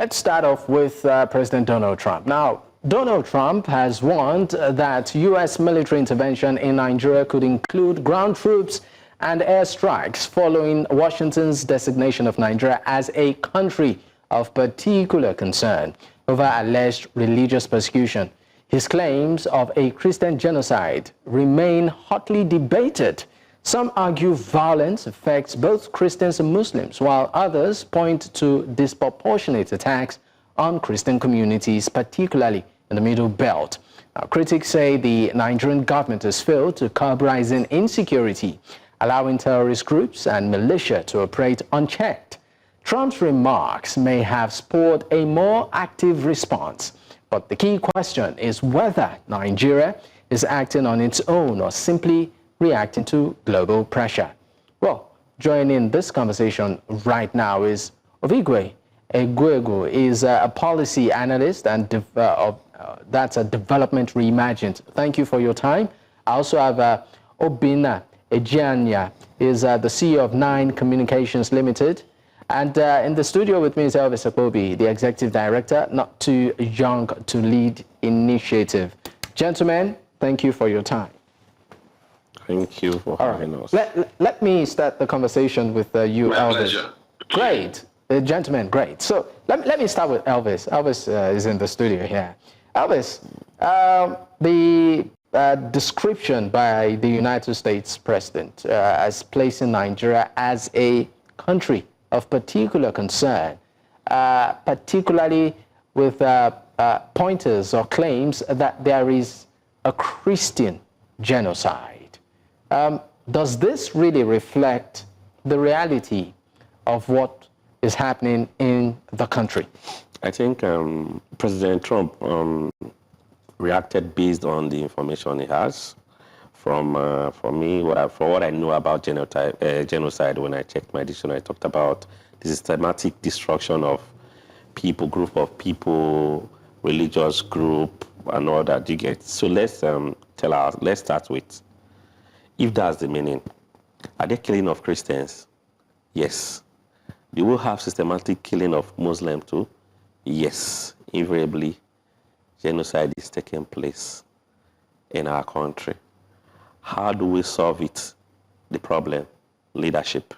Let's start off with President Donald Trump. Now, Donald Trump has warned that U.S. military intervention in Nigeria could include ground troops and airstrikes following Washington's designation of Nigeria as a country of particular concern over alleged religious persecution. His claims of a Christian genocide remain hotly debated. Some argue violence affects both Christians and Muslims, while others point to disproportionate attacks on Christian communities, particularly in the Middle Belt. Now, critics say the Nigerian government has failed to curb rising insecurity, allowing terrorist groups and militia to operate unchecked. Trump's remarks may have spurred a more active response, but the key question is whether Nigeria is acting on its own or simply reacting to global pressure. Well, joining this conversation right now is Obigwe Eguegu. Is a policy analyst and that's a development reimagined. Thank you for your time. I also have Obinna Ejianya, is the CEO of 9 Communications Limited. And in the studio with me is Elvis Akpobi, the Executive Director, Not Too Young to Lead Initiative. Gentlemen, thank you for your time. Thank you for having us. Let me start the conversation with you, My Elvis. pleasure. Great. Gentlemen, great. So let me start with Elvis. Elvis is in the studio here. Elvis, the description by the United States President as placing Nigeria as a country of particular concern, particularly with pointers or claims that there is a Christian genocide. Does this really reflect the reality of what is happening in the country? I think President Trump reacted based on the information he has. For what I know about genocide, when I checked my dictionary, I talked about the systematic destruction of people, group of people, religious group, and all that. You get. So let's start with, if that's the meaning, are they killing of Christians? Yes. You will have systematic killing of Muslims too? Yes. Invariably, genocide is taking place in our country. How do we solve it? The problem, leadership.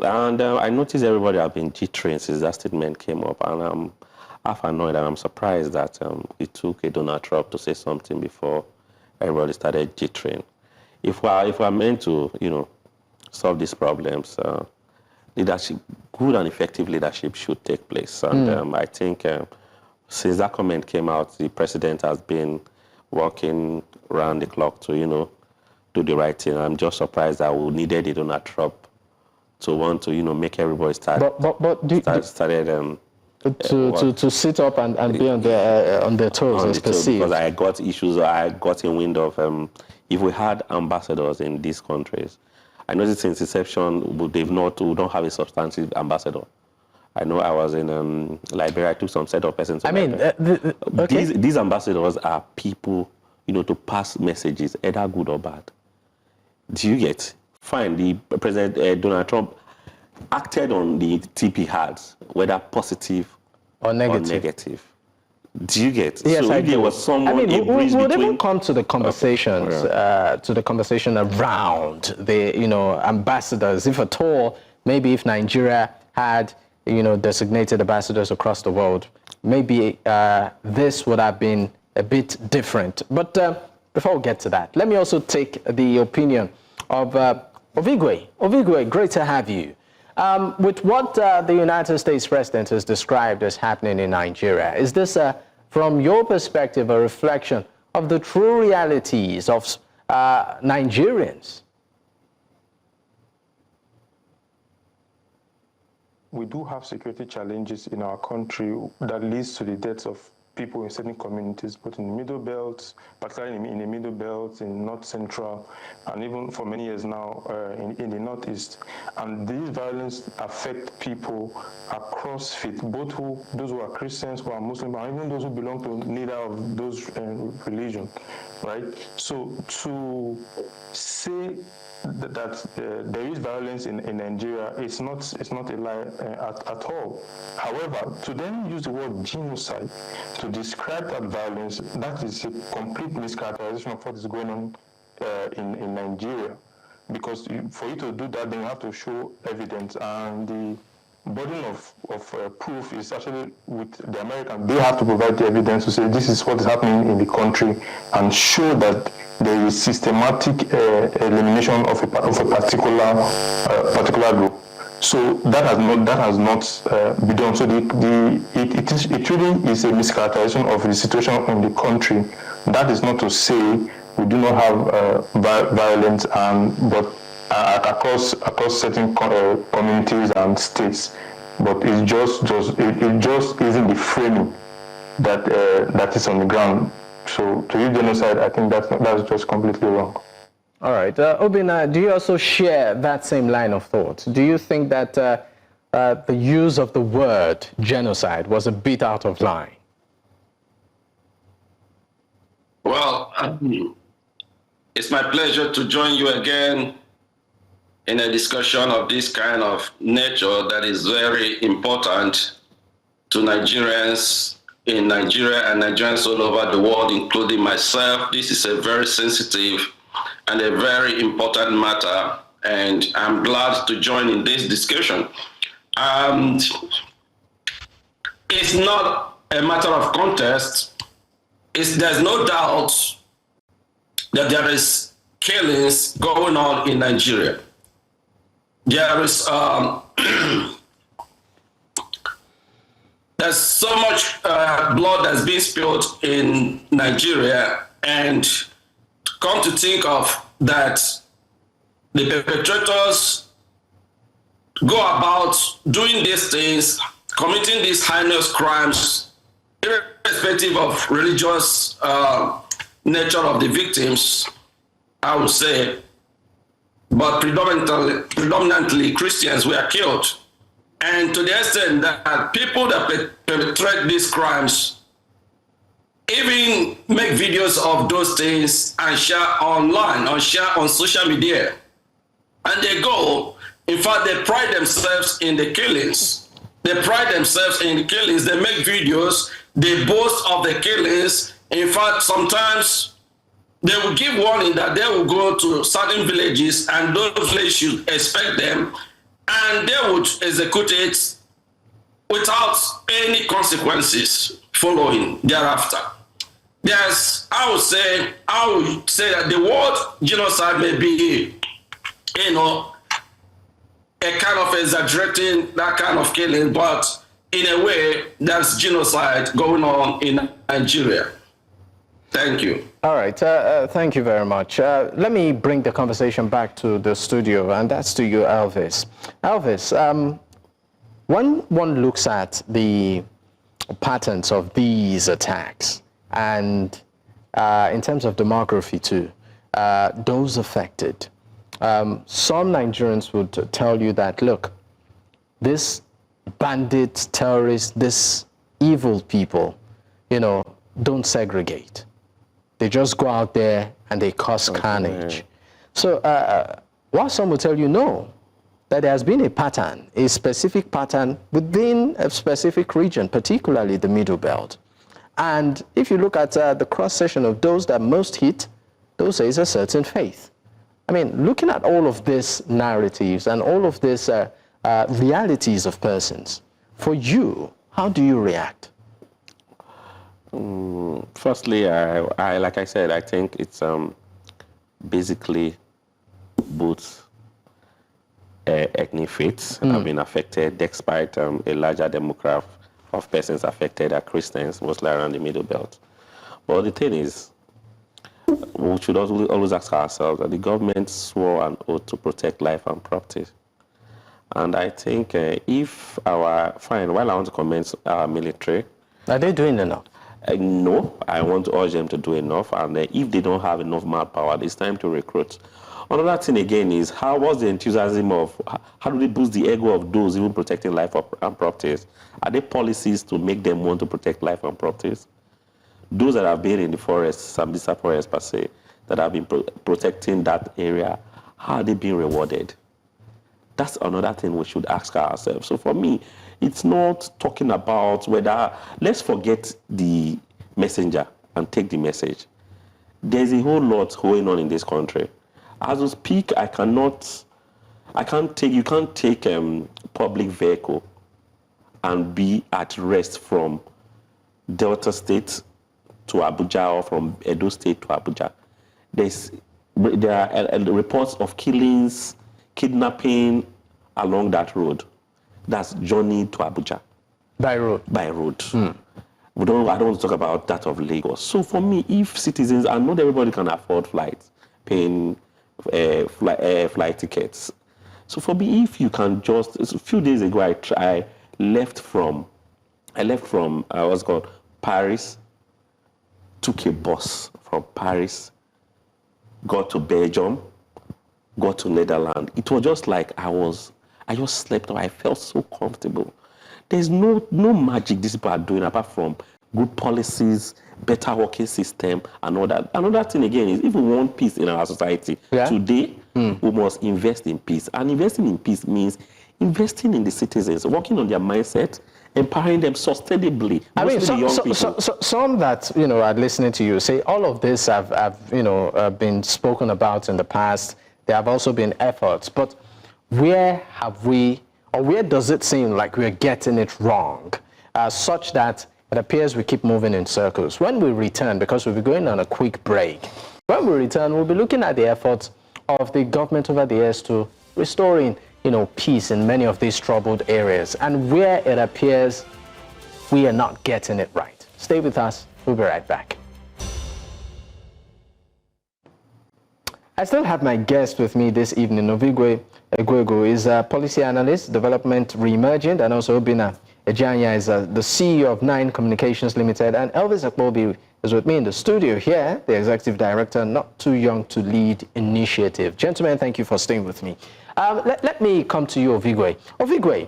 And I noticed everybody have been jittering since that statement came up, and I'm half annoyed and I'm surprised that it took a Donald Trump to say something before everybody started jittering. If we're meant to, solve these problems, leadership, good and effective leadership should take place. And I think since that comment came out, the president has been working around the clock to, do the right thing. I'm just surprised that we needed a Donald Trump to want to, make everybody to sit up and be on their toes, as perceived. Because I got issues. I got in wind of if we had ambassadors in these countries. I noticed since inception we don't have a substantive ambassador. I know I was in Liberia. I took some set of persons. Okay. These ambassadors are people, to pass messages, either good or bad. Do you get? Fine. The President Donald Trump acted on the TP cards, whether positive or negative. Do you get? Yes, so I if there was someone, we would even come to the conversations, to the conversation around the, ambassadors. If at all, maybe if Nigeria had, designated ambassadors across the world, maybe this would have been a bit different. But before we get to that, let me also take the opinion of Ovigwe. Ovigwe, great to have you. With what the United States President has described as happening in Nigeria, is this, from your perspective, a reflection of the true realities of Nigerians? We do have security challenges in our country that leads to the deaths of people in certain communities, both in the Middle Belt, particularly in the Middle Belt, in North Central, and even for many years now in the Northeast. And these violence affect people across faith, both those who are Christians, who are Muslims, and even those who belong to neither of those religions, right? So to say that there is violence in Nigeria, it's not a lie at all. However, to then use the word genocide to describe that violence, that is a complete mischaracterization of what is going on in Nigeria. Because for you to do that, then you have to show evidence, and the burden of proof is actually with the Americans. They have to provide the evidence to say this is what is happening in the country and show that there is systematic elimination of a particular group. So that has not been done. So it really is a mischaracterization of the situation in the country. That is not to say we do not have violence, but across certain communities and states. But it just isn't the framing that is on the ground. So to use genocide, I think that's just completely wrong. All right. Obinna, do you also share that same line of thought? Do you think that the use of the word genocide was a bit out of line? Well, it's my pleasure to join you again in a discussion of this kind of nature that is very important to Nigerians in Nigeria and Nigerians all over the world, including myself. This is a very sensitive and a very important matter, and I'm glad to join in this discussion. It's not a matter of contest. There's no doubt that there is killings going on in Nigeria. There is there's so much blood that's been spilled in Nigeria, and come to think of that, the perpetrators go about doing these things, committing these heinous crimes, irrespective of religious nature of the victims, I would say, but predominantly Christians were killed. And to the extent that people that perpetrate these crimes even make videos of those things and share online or share on social media. And they go, in fact, they pride themselves in the killings. They pride themselves in the killings. They make videos. They boast of the killings. In fact, sometimes they will give warning that they will go to certain villages and those villages should expect them, and they would execute it without any consequences following thereafter. I would say that the word genocide may be, a kind of exaggerating that kind of killing, but in a way, that's genocide going on in Nigeria. Thank you. All right. Thank you very much. Let me bring the conversation back to the studio, and that's to you, Elvis. Elvis, when one looks at the patterns of these attacks, and in terms of demography too, those affected, some Nigerians would tell you that, look, this bandits, terrorists, this evil people, don't segregate. They just go out there and they cause carnage. So while some will tell you no, that there has been a pattern, a specific pattern within a specific region, particularly the Middle Belt. And if you look at the cross-section of those that most hit, those is a certain faith. I mean, looking at all of these narratives and all of these realities of persons, for you, how do you react? Firstly, I like I said, I think it's basically both ethnic faiths have been affected, despite a larger demographic of persons affected are Christians, mostly around the Middle Belt. But the thing is, we should always ask ourselves that the government swore an oath to protect life and property. And I think while I want to commend our military, are they doing enough? No, I want to urge them to do enough, and if they don't have enough manpower, it's time to recruit. Another thing again is what's the enthusiasm of, how do they boost the ego of those even protecting life and properties? Are there policies to make them want to protect life and properties? Those that have been in the forest, Sambisa forest per se, that have been protecting that area, how are they being rewarded? That's another thing we should ask ourselves. So for me, it's not talking about whether, let's forget the messenger and take the message. There's a whole lot going on in this country. As we speak, you can't take public vehicle and be at rest from Delta State to Abuja or from Edo State to Abuja. There are reports of killings, kidnapping along that road. That's journey to Abuja. By road? By road. I don't want to talk about that of Lagos. So for me, if citizens, and not everybody can afford flights, paying flight tickets. So for me, if you can just, a few days ago, I left from Paris, took a bus from Paris, got to Belgium, got to Netherlands. It was just like I just slept off. I felt so comfortable. There's no magic these people are doing apart from good policies, better working system, and all that. Another thing again is if we want peace in our society, today we must invest in peace. And investing in peace means investing in the citizens, working on their mindset, empowering them sustainably. I mean, some that are listening to you say all of this have been spoken about in the past. There have also been efforts, but where have we, or where does it seem like we're getting it wrong, such that it appears we keep moving in circles? When we return, because we'll be going on a quick break, when we return, we'll be looking at the efforts of the government over the years to restoring, peace in many of these troubled areas, and where it appears we are not getting it right. Stay with us. We'll be right back. I still have my guest with me this evening. Ovigwe Eguegu is a policy analyst, development reimagined, and also Obinna Ejianya is the CEO of 9 Communications Limited, and Elvis Akpobi is with me in the studio here, the executive director, Not Too Young to Lead Initiative. Gentlemen, thank you for staying with me. Let me come to you, Ovigwe. Ovigwe,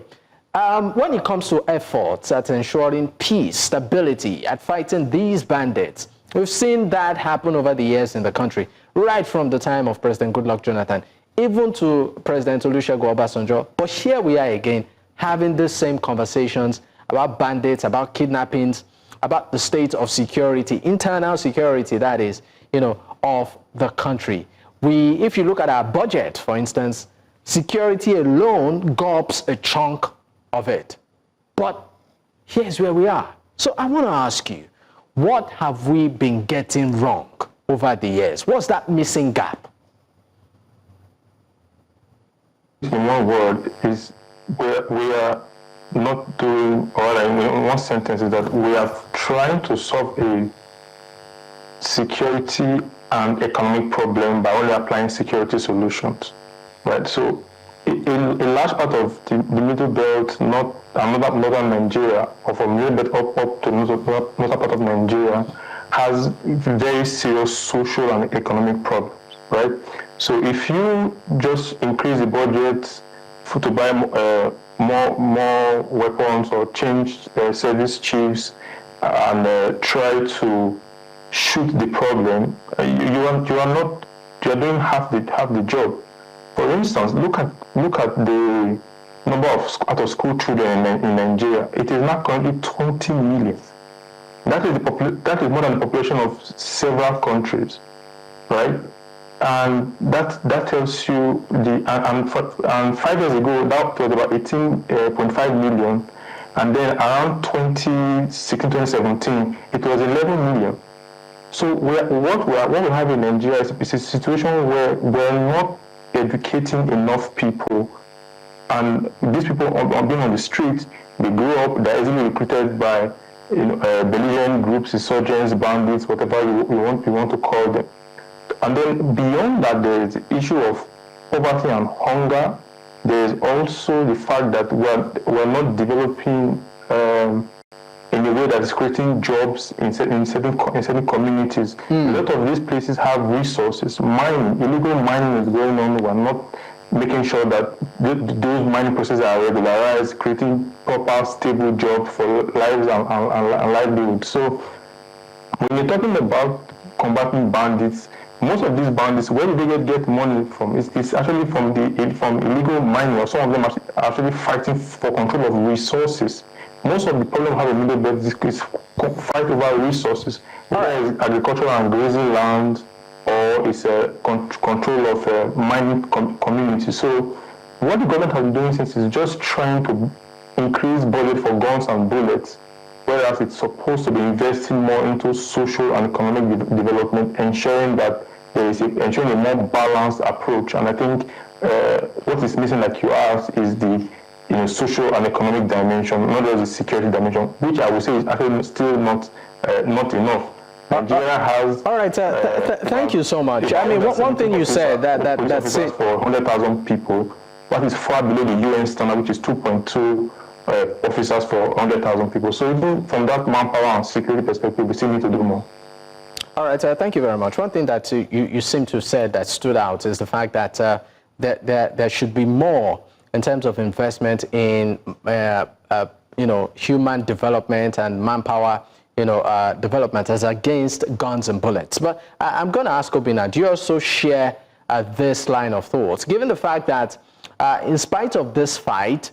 when it comes to efforts at ensuring peace, stability, at fighting these bandits, we've seen that happen over the years in the country, right from the time of President Goodluck Jonathan, even to President Olusegun Obasanjo. But here we are again, having the same conversations about bandits, about kidnappings, about the state of security, internal security, that is, of the country. If you look at our budget, for instance, security alone gobs a chunk of it. But here's where we are. So I want to ask you, what have we been getting wrong over the years? What's that missing gap? In one word, is we are not doing, or in one sentence, is that we are trying to solve a security and economic problem by only applying security solutions, right? So in a large part of the middle belt, northern Nigeria, or from middle belt up to northern part of Nigeria, has very serious social and economic problems, right? So if you just increase the budget to buy more weapons or change service chiefs and try to shoot the problem, you are doing half the job. For instance, look at the number of out-of-school children in Nigeria. It is now currently 20 million. That is more than the population of several countries, right? And that tells you and 5 years ago that was about 18.5 million, and then around 2016, 2017 it was 11 million. So what we have in Nigeria is a situation where we're not educating enough people, and these people are being on the street. They grow up, they're easily recruited by belligerent groups, insurgents, bandits, whatever you want to call them. And then beyond that, there is the issue of poverty and hunger. There is also the fact that we're not developing in a a way that is creating jobs in certain communities. A lot of these places have resources. Illegal mining is going on. We're not making sure that those mining processes are regularized, creating proper, stable jobs for lives and livelihoods. So when you're talking about combating bandits, most of these bandits, where do they get money from? It's actually from illegal mining, or some of them are actually fighting for control of resources. Most of the problem have a middle belt is fight over resources, whether it's agricultural and grazing land, or it's a control of mining community. So what the government has been doing since is just trying to increase budget for guns and bullets, whereas it's supposed to be investing more into social and economic development, ensuring that there is ensuring a more balanced approach. And I think what is missing, like you asked, is the social and economic dimension, not just the security dimension, which I would say is actually still not enough. Nigeria has. All right, thank you so much. I mean, one thing you said that's it for 100,000 people. That is far below the UN standard, which is 2.2 officers for 100,000 people. So even from that manpower and security perspective, we still need to do more. All right, thank you very much. One thing that you seem to have said that stood out is the fact that there should be more in terms of investment in human development and manpower development as against guns and bullets. But I'm going to ask Obinna, do you also share this line of thoughts, given the fact that in spite of this fight,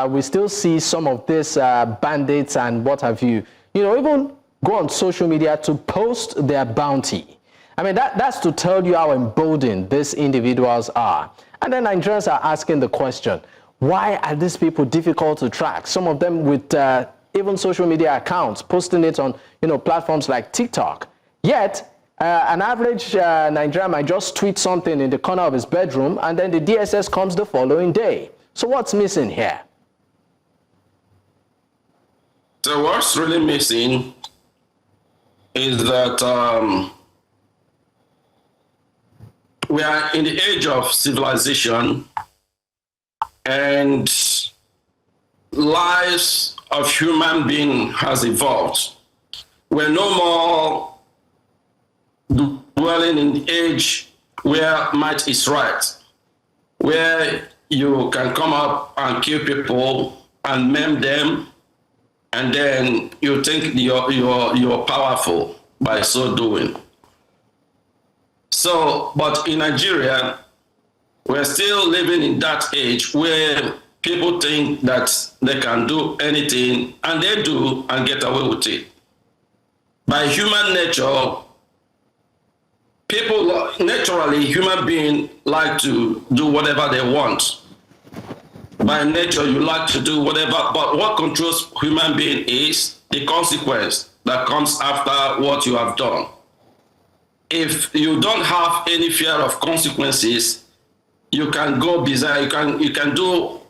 we still see some of these bandits and what have you, even go on social media to post their bounty. I mean, that's to tell you how emboldened these individuals are. And then Nigerians are asking the question, why are these people difficult to track? Some of them with even social media accounts, posting it on platforms like TikTok. Yet, an average Nigerian might just tweet something in the corner of his bedroom, and then the DSS comes the following day. So what's missing here? So what's really missing is that we are in the age of civilization, and lives of human being has evolved. We're no more dwelling in the age where might is right, where you can come up and kill people and maim them, and then you think you're powerful by so doing. So, but in Nigeria, we're still living in that age where people think that they can do anything, and they do, and get away with it. By human nature, naturally, human beings like to do whatever they want. By nature, you like to do whatever, but what controls human being is the consequence that comes after what you have done. If you don't have any fear of consequences, you can go bizarre, you can do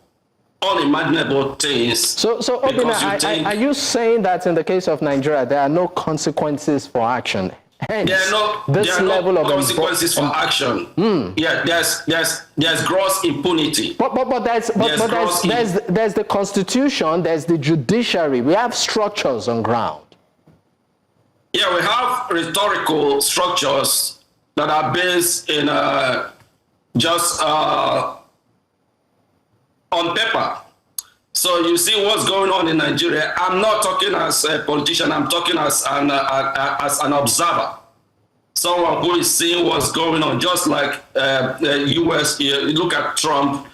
unimaginable things. So Obinna, are you saying that in the case of Nigeria, there are no consequences for action? Hence, there are no consequences for action. Yeah, there's gross impunity. But there's the Constitution, there's the judiciary. We have structures on ground. Yeah, we have rhetorical structures that are based in just on paper. So you see what's going on in Nigeria. I'm not talking as a politician. I'm talking as an observer, someone who is seeing what's going on. Just like the U.S., you look at Trump.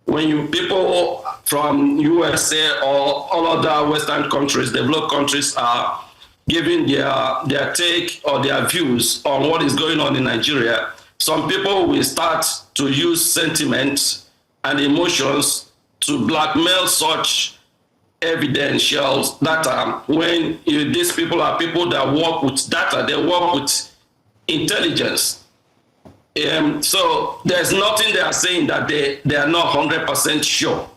When people from USA or all other Western countries, developed countries, are giving their take or their views on what is going on in Nigeria, some people will start to use sentiment and emotions to blackmail such evidential data, when these people are people that work with data, they work with intelligence. So there's nothing they are saying that they are not 100% sure,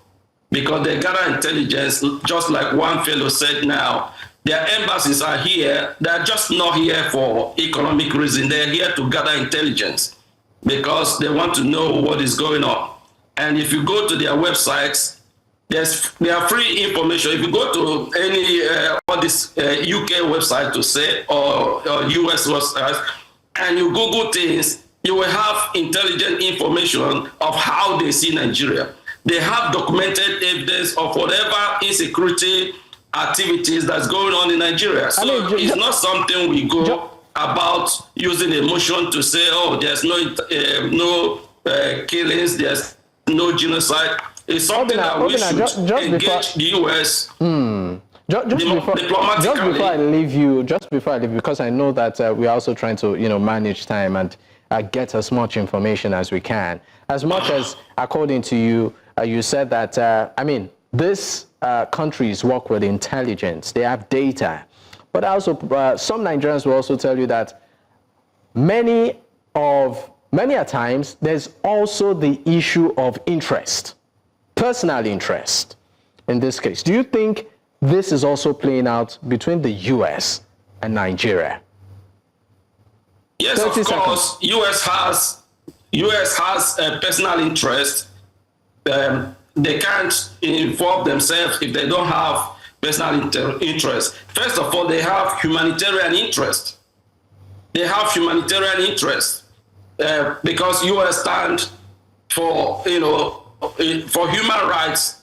because they gather intelligence, just like one fellow said now. Their embassies are here. They're just not here for economic reasons. They're here to gather intelligence because they want to know what is going on. And if you go to their websites, They are free information. If you go to any all this UK website to say or US websites, and you Google things, you will have intelligent information of how they see Nigeria. They have documented evidence of whatever insecurity activities that's going on in Nigeria. So it's not something we go about using emotion to say, oh, there's no killings, there's no genocide. It's something that we should engage the U.S. Just before I leave you, because I know that we're also trying to, manage time and get as much information as we can. As much as, according to you, you said that, these countries work with intelligence, they have data. But also, some Nigerians will also tell you that many a times, there's also the issue of interest, personal interest in this case. Do you think this is also playing out between the U.S. and Nigeria? Yes, of course. U.S. has a personal interest. They can't involve themselves if they don't have personal interest. First of all, they have humanitarian interest. They have humanitarian interest because U.S. stand for for human rights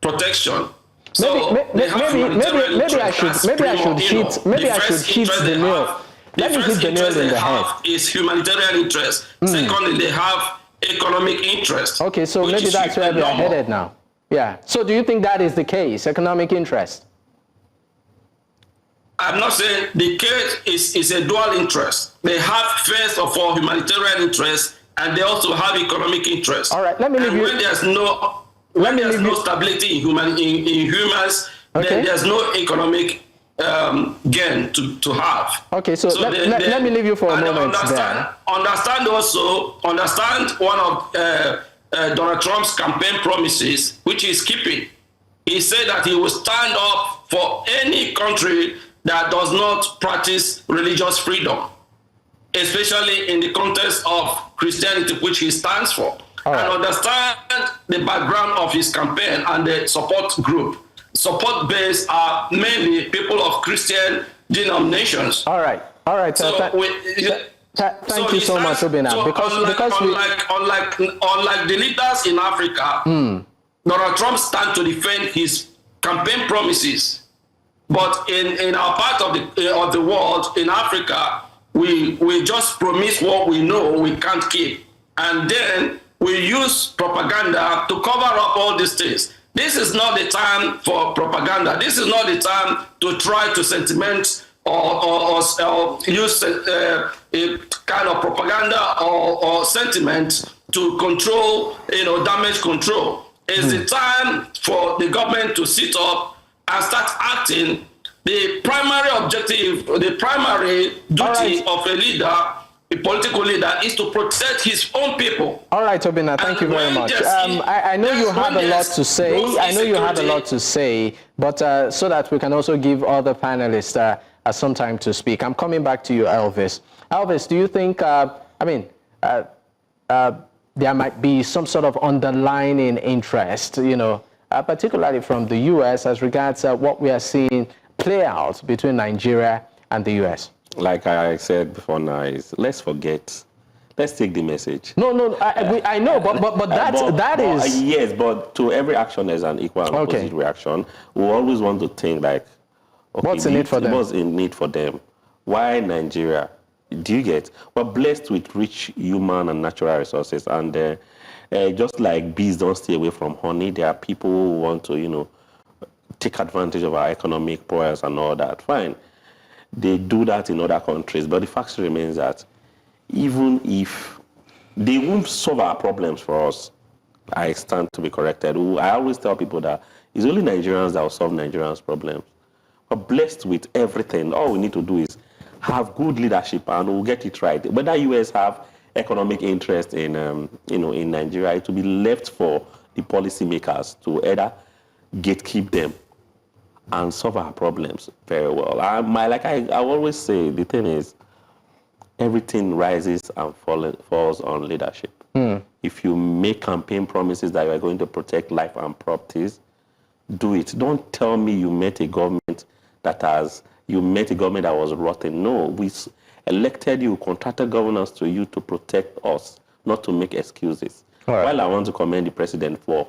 protection. So maybe I should hit the nail. Let me hit the nail in the head. Is humanitarian interest. Secondly, they have economic interest. Okay, so maybe that's where we are headed now. Yeah. So do you think that is the case, economic interest? I'm not saying the case is a dual interest. They have, first of all, humanitarian interest, and they also have economic interest. All right, let me leave you. When there's no stability in humans, okay, then there's no economic gain to have. Okay, so let me leave you for a moment there. Understand one of Donald Trump's campaign promises, which he's keeping. He said that he will stand up for any country that does not practice religious freedom, especially in the context of Christianity, which he stands for. Right. And understand the background of his campaign and the support group. Support base are mainly people of Christian denominations. All right. So thank you so much, Obinna. Unlike the leaders in Africa, Donald Trump stands to defend his campaign promises. But in our part of the world, in Africa, we just promise what we know we can't keep, and then we use propaganda to cover up all these things. This is not the time for propaganda. This is not the time to try to sentiment or use a kind of propaganda or sentiment to control, damage control. It's the time for the government to sit up and start acting. The primary objective, the primary duty of a leader, a political leader, is to protect his own people. All right, Obinna, thank you very much. I know you have a lot to say. But so that we can also give other panelists some time to speak. I'm coming back to you, Elvis. Elvis, do you think, there might be some sort of underlying interest, particularly from the U.S. as regards what we are seeing play out between Nigeria and the U.S.? Like I said before now, let's take the message. No, I know, but that is... Yes, but to every action there's an equal and opposite reaction. We always want to think like, okay, what's in it for them? What's in need for them? Why Nigeria? Do you get? We're blessed with rich human and natural resources, and just like bees don't stay away from honey, there are people who want to, take advantage of our economic prowess and all that. Fine. They do that in other countries, but the fact remains that even if they won't solve our problems for us, I stand to be corrected. I always tell people that it's only Nigerians that will solve Nigerians' problems. We're blessed with everything. All we need to do is have good leadership, and we'll get it right. Whether US have economic interest in, in Nigeria, it will be left for the policymakers to either gatekeep them and solve our problems very well. Like I always say, the thing is, everything rises and falls on leadership. If you make campaign promises that you are going to protect life and properties, do it. Don't tell me you met a government that was rotten. No, we elected you, contracted governance to you to protect us, not to make excuses. Right. While I want to commend the president for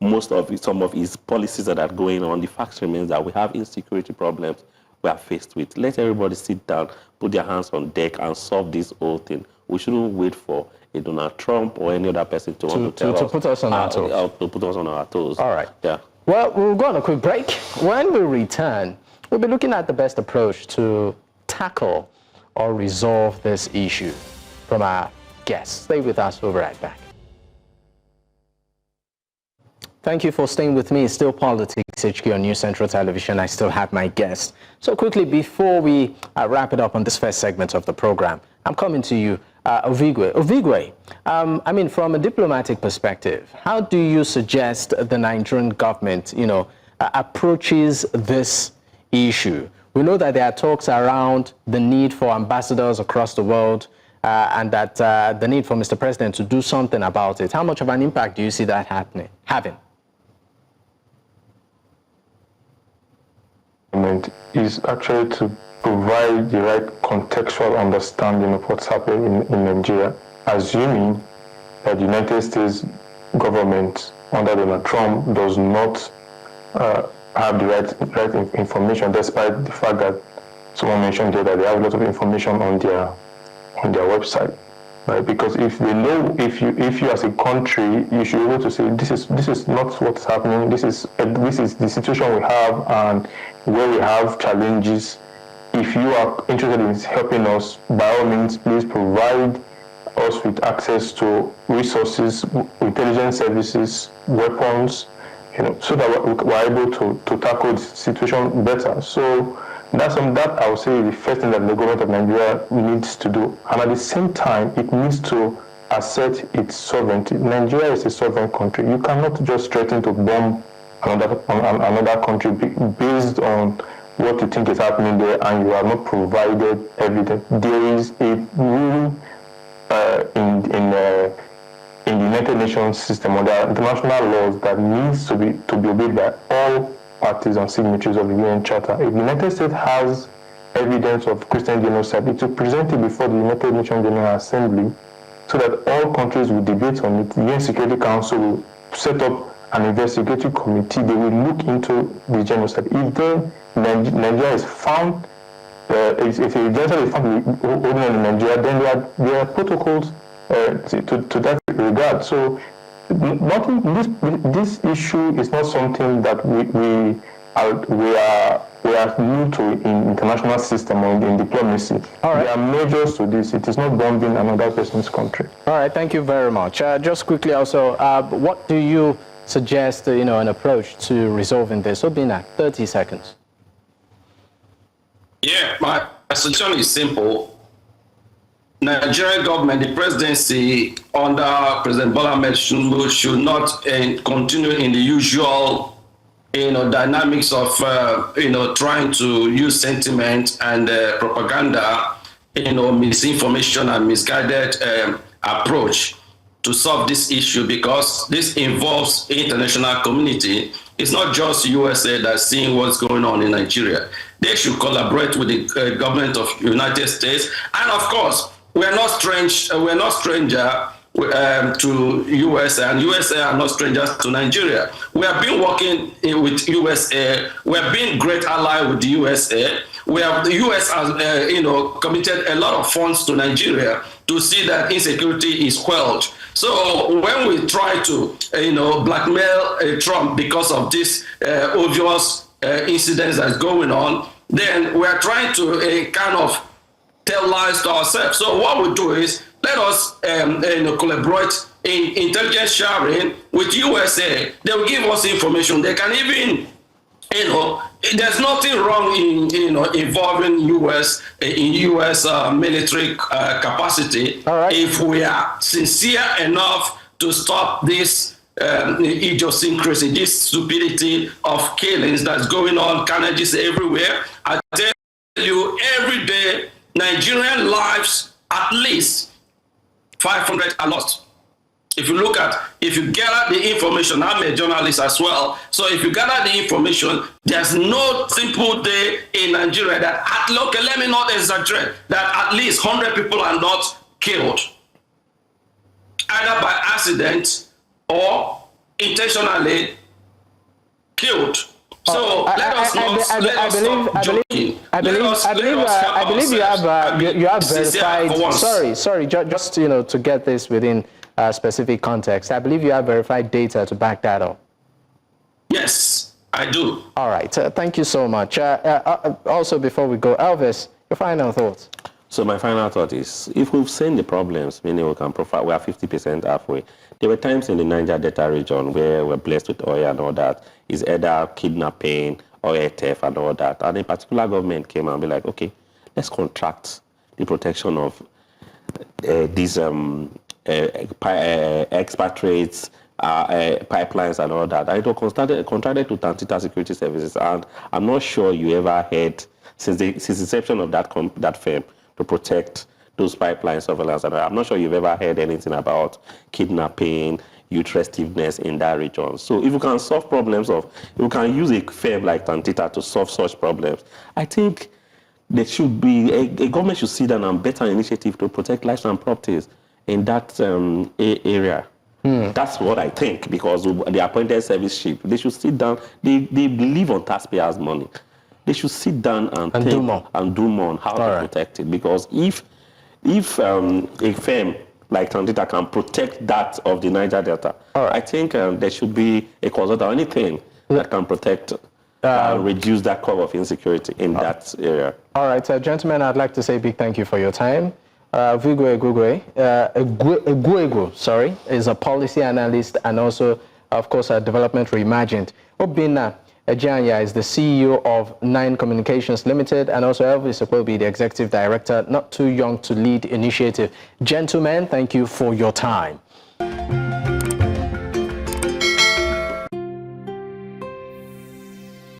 some of his policies that are going on, the fact remains that we have insecurity problems we are faced with. Let everybody sit down, put their hands on deck, and solve this whole thing. We shouldn't wait for a Donald Trump or any other person to put us on our toes. To put us on our toes. All right. Yeah. Well, we'll go on a quick break. When we return, we'll be looking at the best approach to tackle or resolve this issue from our guests. Stay with us. We'll be right back. Thank you for staying with me. It's still Politics HQ on New Central Television. I still have my guests. So quickly, before we wrap it up on this first segment of the program, I'm coming to you, Ovigwe. Ovigwe, I mean, from a diplomatic perspective, how do you suggest the Nigerian government, approaches this issue? We know that there are talks around the need for ambassadors across the world, and that the need for Mr. President to do something about it. How much of an impact do you see that having? Is actually to provide the right contextual understanding of what's happening in Nigeria, assuming that the United States government under Donald Trump does not have the right information, despite the fact that someone mentioned here that they have a lot of information on their website. Right? Because if they know, if you as a country, you should be able to say this is not what's happening. This is the situation we have and where we have challenges. If you are interested in helping us, by all means, please provide us with access to resources, intelligence services, weapons, so that we're able to tackle the situation better. So that I would say is the first thing that the government of Nigeria needs to do. And at the same time, it needs to assert its sovereignty. Nigeria is a sovereign country. You cannot just threaten to bomb another country based on what you think is happening there, and you have not provided evidence. There is a rule in the United Nations system, or the international laws, that needs to be obeyed by all parties and signatories of the UN Charter. If the United States has evidence of Christian genocide, it will present it before the United Nations General Assembly so that all countries will debate on it. The UN Security Council will set up an investigative committee. They will look into the genocide. If then Nigeria is found, if a genocide is found holding on in Nigeria, then there are protocols to that regard. So this issue is not something that we are new to in international system or in diplomacy. All right. There are measures to this. It is not bombing another person's country. All right, thank you very much. Just quickly also, what do you suggest, an approach to resolving this? Obinna, 30 seconds. Yeah, my suggestion is simple. Nigerian government, the presidency under President Bola Ahmed Tinubu should not continue in the usual, dynamics of, trying to use sentiment and propaganda, misinformation and misguided approach to solve this issue, because this involves international community. It's not just USA that's seeing what's going on in Nigeria. They should collaborate with the government of United States, and of course, we're not stranger to USA, and USA are not strangers to Nigeria. We have been working with USA. We have been great ally with the USA. The US has, committed a lot of funds to Nigeria to see that insecurity is quelled. So when we try to, blackmail Trump because of this obvious incidents that's going on, then we are trying to kind of tell lies to ourselves. So what we do is, let us collaborate in intelligence sharing with USA. They will give us information. They can even, there's nothing wrong in involving US military capacity. All right. If we are sincere enough to stop this idiosyncrasy, this stupidity of killings that's going on, carnages everywhere. I tell you, every day, Nigerian lives, at least 500 are lost. If you gather the information, I'm a journalist as well. So if you gather the information, there's no simple day in Nigeria that, okay, let me not exaggerate, that at least 100 people are not killed, either by accident or intentionally killed. So let us not stop joking. I believe you have verified. Sorry, just to get this within specific context. I believe you have verified data to back that up. Yes, I do. All right. Thank you so much. Also, before we go, Elvis, your final thoughts. So my final thought is, if we've seen the problems, meaning we can profile, we are 50% halfway. There were times in the Niger Delta region where we're blessed with oil and all that, is either kidnapping, oil theft and all that. And a particular government came and be like, okay, let's contract the protection of these expatriates, pipelines and all that. I contracted to Tantita Security Services, and I'm not sure you ever heard, since the inception of that firm, to protect those pipeline surveillance. And I'm not sure you've ever heard anything about kidnapping, youth restiveness in that region. So if you can solve problems if you can use a firm like Tantita to solve such problems, I think there should be, a government should sit down and better initiative to protect lives and properties in that area. That's what I think, because the appointed service chief, they should sit down, they live on taxpayers' money. They should sit down and think do more on how to protect it. Because if a firm like Tantita can protect that of the Niger Delta, I think there should be a consultant or anything that can protect and reduce that curve of insecurity in that area. All right, gentlemen, I'd like to say a big thank you for your time. Ovigwe Eguegu, is a policy analyst and also, of course, a development reimagined. Obinna Ejianya is the CEO of 9 Communications Limited, and also Elvis will be the executive director, Not Too Young to Lead initiative. Gentlemen, thank you for your time.